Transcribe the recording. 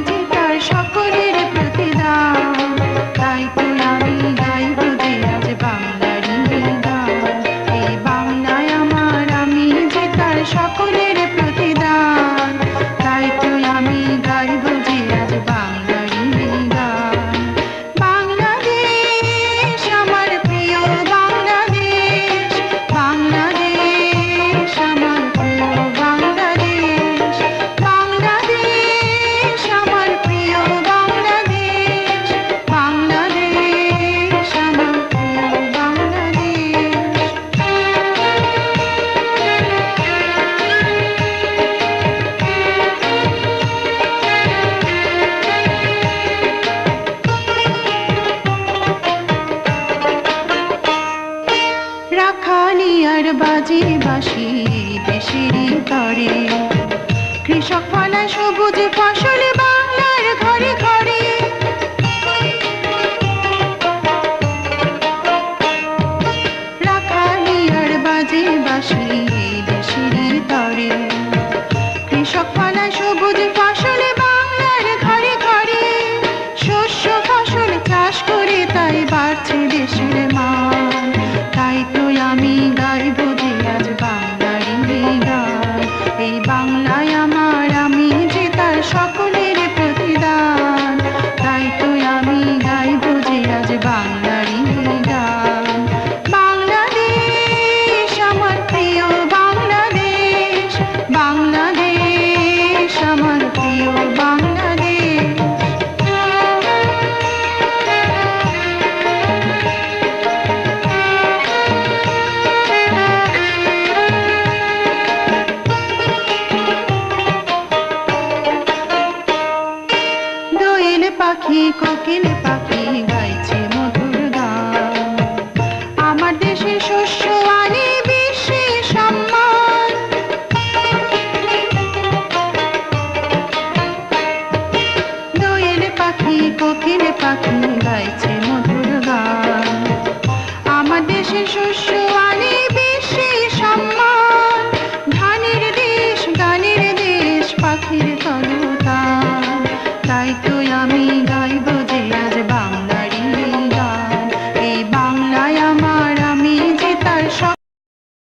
যে তার সকলের প্রতিদান, তাই তো আমি গাইব যে আজ বাংলারই গান। এই বাংলায় আমার, আমি যে তার সকলের প্রতিদান, তাই তো আমি গাইব যে আজ বাংলারই গান। বাংলাদেশ আমার প্রিয় বাংলাদেশ, বাংলাদেশ আমার প্রিয় বাংলাদেশ, বাংলাদেশ আমার প্রিয় বাংলাদেশ, বাংলাদেশ আমার প্রিয় বাংলাদেশ। রাখালি আর বাজে বাঁশি দেশেরই তরে, কৃষক ফলায় সবুজ ফসল বাংলার ঘরে ঘরে। রাখালি আর বাজে বাঁশি দেশেরই তরে, কৃষক ফলায় সবুজ ফসল বাংলার ঘরে ঘরে। শস্য ফসল চাষ করে তাই বাড়ছে দেশের মান, তাই তো আমি গাইব যে আজ বাংলারই গান। এই বাংলায় আমার, আমি যে তার সকলের প্রতিদান, তাই তো আমি গাইব যে আজ বাংলারই গান। বাংলাদেশ আমার প্রিয় বাংলাদেশ, বাংলাদেশ আমার প্রিয় বাংলাদেশ। দোয়েল পাখি কোকিল